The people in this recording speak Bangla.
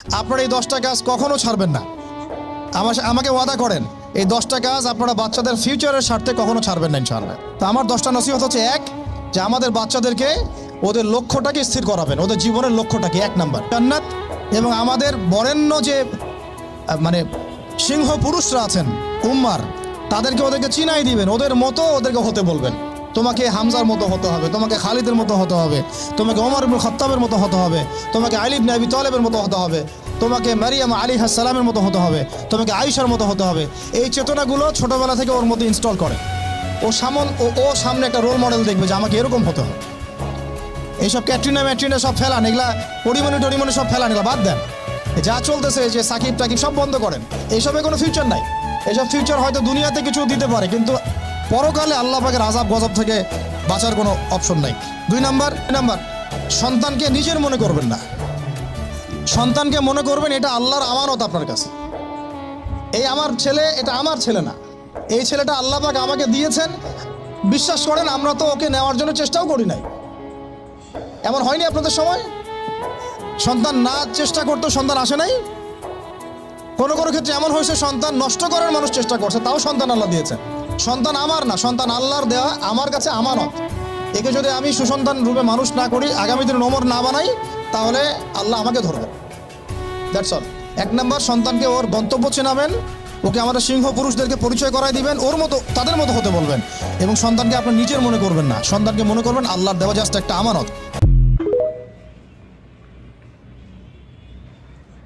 আপনারা এই 10টা কাজ কখনো ছাড়বেন না। আমাকে ওয়াদা করেন এই 10টা কাজ আপনারা বাচ্চাদের ফিউচারের স্বার্থে কখনো ছাড়বেন না ইনশাআল্লাহ। তো আমার 10টা নসিহত হচ্ছে, এক, যে আমাদের বাচ্চাদেরকে ওদের লক্ষ্যটাকে স্থির করাবেন, ওদের জীবনের লক্ষ্যটাকে। 1 নাম্বার জান্নাত, এবং আমাদের বরেণ্য যে মানে সিংহ পুরুষরা আছেন উম্মার, ওদেরকে চিনাই দিবেন, ওদের মতো ওদেরকে হতে বলবেন। তোমাকে হামজার মতো হতে হবে, তোমাকে খালিদের মতো হতে হবে, তোমাকে ওমর ইবনে খাত্তাবের মতো হতে হবে, তোমাকে আলী ইবনে আবি তালেবের মতো হতে হবে, তোমাকে মারিয়াম আলাইহিস সালামের মতো হতে হবে, তোমাকে আয়েশার মতো হতে হবে। এই চেতনাগুলো ছোটবেলা থেকে ওর মধ্যে ইনস্টল করে। ও সামনে একটা রোল মডেল দেখবে যে আমাকে এরকম হতে হবে। এইসব ক্যাটরিনা সব ফেলান, এগুলা টরিমনি সব ফেলান, এগুলা বাদ দেন। যা চলতেছে যে সাকিব টাকিব সব বন্ধ করেন, এইসবে কোনো ফিউচার নাই। এইসব ফিউচার হয়তো দুনিয়াতে কিছু দিতে পারে, কিন্তু পরকালে আল্লাহ পাকের আযাব গজব থেকে বাঁচার কোনো অপশন নাই। 2 নাম্বার সন্তানকে নিজের মনে করবেন না। সন্তানকে মনে করবেন এটা আল্লাহর আমানত আপনার কাছে। এই আমার ছেলে, এটা আমার ছেলে না, এই ছেলেটা আল্লাহ পাক আমাকে দিয়েছেন। বিশ্বাস করেন আমরা তো ওকে নেওয়ার জন্য চেষ্টাও করি নাই। এমন হয়নি আপনাদের সময়? সন্তান না চেষ্টা করতো সন্তান আসে নাই? কোনো ক্ষেত্রে এমন হয়েছে সন্তান নষ্ট করার মানুষ চেষ্টা করছে, তাও সন্তান আল্লাহ দিয়েছেন। সন্তান আমার না, সন্তান আল্লাহর দেওয়া, আমার কাছে আমানত। একে যদি আমি সুসন্তান রূপে মানুষ না করি, আগামী দিনে ওমর না বানাই, তাহলে আল্লাহ আমাকে ধরবেন। That's all. 1 নাম্বার, সন্তানকে ওর গন্তব্য চেনাবেন, ওকে আমাদের সিংহ পুরুষদেরকে পরিচয় করাই দিবেন, ওর মতো তাদের মতো হতে বলবেন। এবং সন্তানকে আপনার নিজের মনে করবেন না, সন্তানকে মনে করবেন আল্লাহর দেওয়া জাস্ট একটা আমানত।